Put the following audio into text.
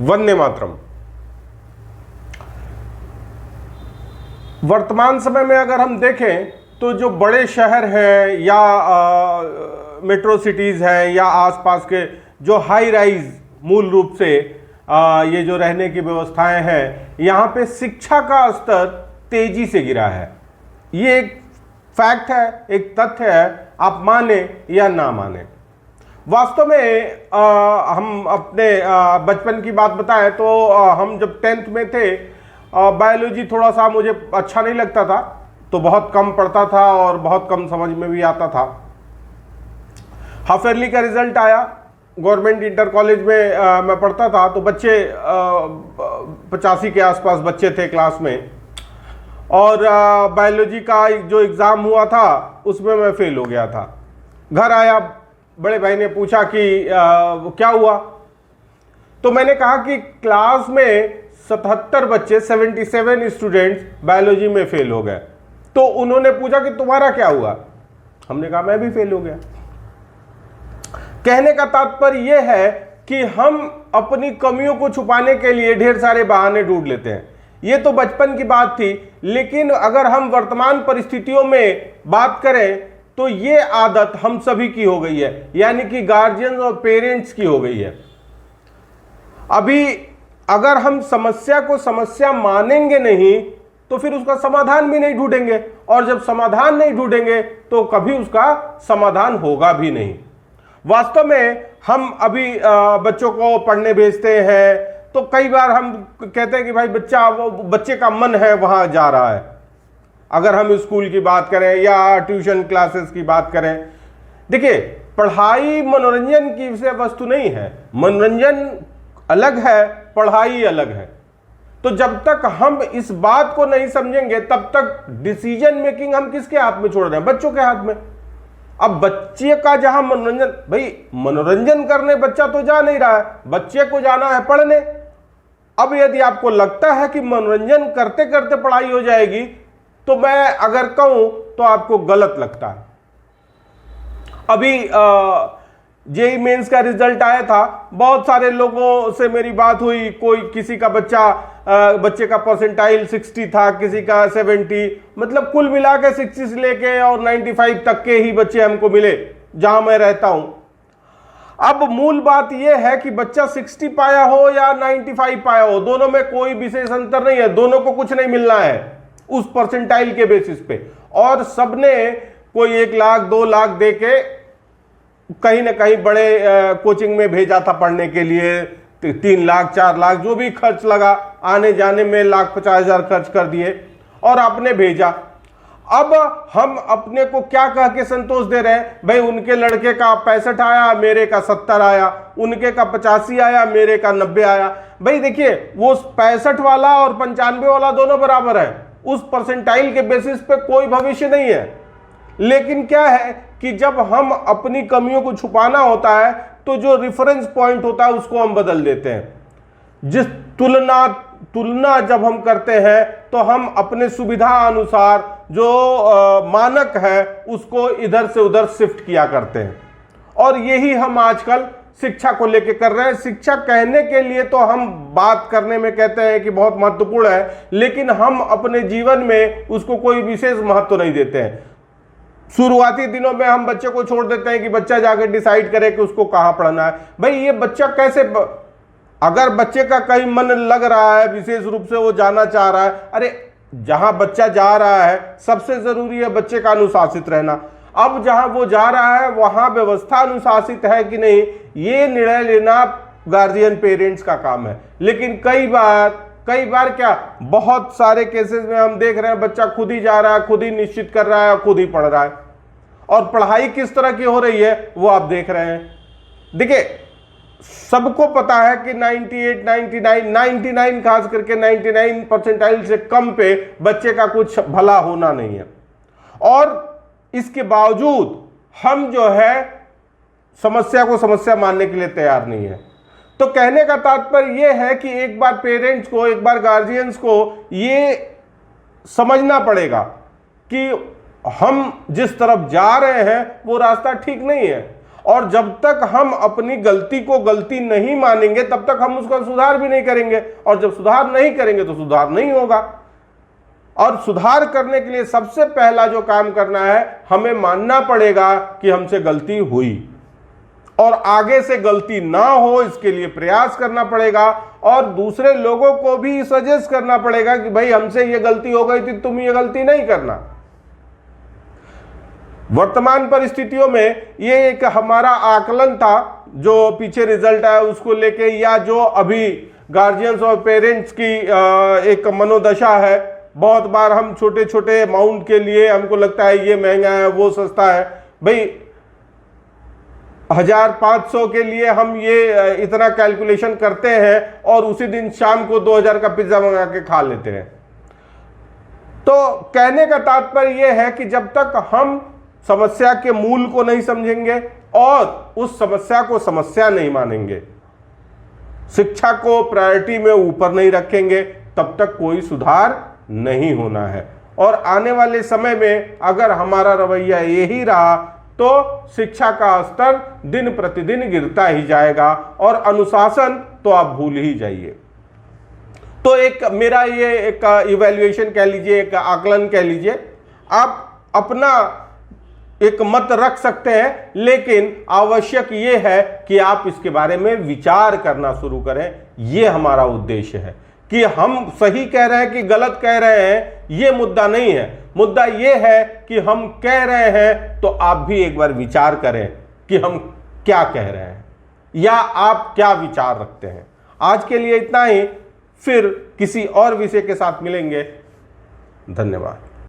वंदे मातरम। वर्तमान समय में अगर हम देखें तो जो बड़े शहर हैं या मेट्रो सिटीज़ हैं या आसपास के जो हाई राइज मूल रूप से ये जो रहने की व्यवस्थाएं हैं, यहाँ पे शिक्षा का स्तर तेजी से गिरा है। ये एक फैक्ट है, एक तथ्य है, आप माने या ना माने। वास्तव में हम अपने बचपन की बात बताएं तो हम जब 10th में थे, बायोलॉजी थोड़ा सा मुझे अच्छा नहीं लगता था, तो बहुत कम पढ़ता था और बहुत कम समझ में भी आता था। हाफ ईयरली का रिजल्ट आया, गवर्नमेंट इंटर कॉलेज में मैं पढ़ता था, तो बच्चे 85 के आसपास बच्चे थे क्लास में, और बायोलॉजी का जो एग्ज़ाम हुआ था उसमें मैं फेल हो गया था। घर आया, बड़े भाई ने पूछा कि क्या हुआ, तो मैंने कहा कि क्लास में 77 बच्चे 77 स्टूडेंट्स बायोलॉजी में फेल हो गए। तो उन्होंने पूछा कि तुम्हारा क्या हुआ, हमने कहा मैं भी फेल हो गया। कहने का तात्पर्य यह है कि हम अपनी कमियों को छुपाने के लिए ढेर सारे बहाने ढूंढ लेते हैं। ये तो बचपन की बात थी, लेकिन अगर हम वर्तमान परिस्थितियों में बात करें तो ये आदत हम सभी की हो गई है, यानी कि गार्जियन और पेरेंट्स की हो गई है। अभी अगर हम समस्या को समस्या मानेंगे नहीं तो फिर उसका समाधान भी नहीं ढूंढेंगे, और जब समाधान नहीं ढूंढेंगे तो कभी उसका समाधान होगा भी नहीं। वास्तव में हम अभी बच्चों को पढ़ने भेजते हैं तो कई बार हम कहते हैं कि भाई बच्चे का मन है वहां जा रहा है। अगर हम स्कूल की बात करें या ट्यूशन क्लासेस की बात करें, देखिए पढ़ाई मनोरंजन की विषय वस्तु नहीं है, मनोरंजन अलग है, पढ़ाई अलग है। तो जब तक हम इस बात को नहीं समझेंगे तब तक डिसीजन मेकिंग हम किसके हाथ में छोड़ रहे हैं? बच्चों के हाथ में। अब बच्चे का जहां मनोरंजन, भाई मनोरंजन करने बच्चा तो जा नहीं रहा है, बच्चे को जाना है पढ़ने। अब यदि आपको लगता है कि मनोरंजन करते करते पढ़ाई हो जाएगी, तो मैं अगर कहूं तो आपको गलत लगता है। अभी जेईई मेंस का रिजल्ट आया था, बहुत सारे लोगों से मेरी बात हुई, कोई किसी का बच्चे का परसेंटाइल 60 था, किसी का 70, मतलब कुल मिला के 60 से लेके और 95 तक के ही बच्चे हमको मिले जहां मैं रहता हूं। अब मूल बात यह है कि बच्चा 60 पाया हो या 95 पाया हो, दोनों में कोई विशेष अंतर नहीं है, दोनों को कुछ नहीं मिलना है उस परसेंटाइल के बेसिस पे। और सबने कोई 1 लाख 2 लाख दे के कहीं ना कहीं बड़े कोचिंग में भेजा था पढ़ने के लिए, 3 लाख 4 लाख जो भी खर्च लगा, आने जाने में 1,50,000 खर्च कर दिए और आपने भेजा। अब हम अपने को क्या कह के संतोष दे रहे हैं? भाई उनके लड़के का 65 आया, मेरे का 70 आया, उनके का 85 आया, मेरे का 90 आया। भाई देखिए, वो 65 वाला और 95 वाला दोनों बराबर है, उस परसेंटाइल के बेसिस पे कोई भविष्य नहीं है। लेकिन क्या है कि जब हम अपनी कमियों को छुपाना होता है तो जो रेफरेंस पॉइंट होता है उसको हम बदल देते हैं। जिस तुलना जब हम करते हैं तो हम अपने सुविधा अनुसार जो मानक है उसको इधर से उधर शिफ्ट किया करते हैं, और यही हम आजकल शिक्षा को लेकर कर रहे हैं। शिक्षा कहने के लिए तो हम बात करने में कहते हैं कि बहुत महत्वपूर्ण है, लेकिन हम अपने जीवन में उसको कोई विशेष महत्व नहीं देते हैं। शुरुआती दिनों में हम बच्चे को छोड़ देते हैं कि बच्चा जाकर डिसाइड करे कि उसको कहाँ पढ़ना है। भाई ये बच्चा कैसे, अगर बच्चे का कहीं मन लग रहा है, विशेष रूप से वो जाना चाह रहा है, अरे जहां बच्चा जा रहा है सबसे जरूरी है बच्चे का अनुशासित रहना। अब जहां वो जा रहा है वहां व्यवस्था अनुशासित है कि नहीं, ये निर्णय लेना गार्जियन पेरेंट्स का काम है। लेकिन कई बार क्या, बहुत सारे केसेस में हम देख रहे हैं बच्चा खुद ही जा रहा है, खुद ही निश्चित कर रहा है, खुद ही पढ़ रहा है, और पढ़ाई किस तरह की हो रही है वो आप देख रहे हैं। देखिए सबको पता है कि 98, 99 खास करके 99 परसेंटाइल से कम पे बच्चे का कुछ भला होना नहीं है, और इसके बावजूद हम जो है समस्या को समस्या मानने के लिए तैयार नहीं है। तो कहने का तात्पर्य यह है कि एक बार पेरेंट्स को, एक बार गार्जियंस को ये समझना पड़ेगा कि हम जिस तरफ जा रहे हैं वो रास्ता ठीक नहीं है। और जब तक हम अपनी गलती को गलती नहीं मानेंगे तब तक हम उसका सुधार भी नहीं करेंगे, और जब सुधार नहीं करेंगे तो सुधार नहीं होगा। और सुधार करने के लिए सबसे पहला जो काम करना है, हमें मानना पड़ेगा कि हमसे गलती हुई, और आगे से गलती ना हो इसके लिए प्रयास करना पड़ेगा, और दूसरे लोगों को भी सजेस्ट करना पड़ेगा कि भाई हमसे ये गलती हो गई थी, तुम ये गलती नहीं करना। वर्तमान परिस्थितियों में ये एक हमारा आकलन था, जो पीछे रिजल्ट आया उसको लेके, या जो अभी गार्जियंस और पेरेंट्स की एक मनोदशा है। बहुत बार हम छोटे छोटे अमाउंट के लिए हमको लगता है ये महंगा है वो सस्ता है, भाई 1500 के लिए हम ये इतना कैलकुलेशन करते हैं और उसी दिन शाम को 2000 का पिज्जा मंगा के खा लेते हैं। तो कहने का तात्पर्य यह है कि जब तक हम समस्या के मूल को नहीं समझेंगे और उस समस्या को समस्या नहीं मानेंगे, शिक्षा को प्रायोरिटी में ऊपर नहीं रखेंगे, तब तक कोई सुधार नहीं होना है। और आने वाले समय में अगर हमारा रवैया यही रहा तो शिक्षा का स्तर दिन प्रतिदिन गिरता ही जाएगा, और अनुशासन तो आप भूल ही जाइए। तो एक मेरा ये एक इवैल्यूएशन कह लीजिए, एक आकलन कह लीजिए, आप अपना एक मत रख सकते हैं, लेकिन आवश्यक ये है कि आप इसके बारे में विचार करना शुरू करें। ये हमारा उद्देश्य है कि हम सही कह रहे हैं कि गलत कह रहे हैं, ये मुद्दा नहीं है। मुद्दा ये है कि हम कह रहे हैं तो आप भी एक बार विचार करें कि हम क्या कह रहे हैं, या आप क्या विचार रखते हैं। आज के लिए इतना ही, फिर किसी और विषय के साथ मिलेंगे। धन्यवाद।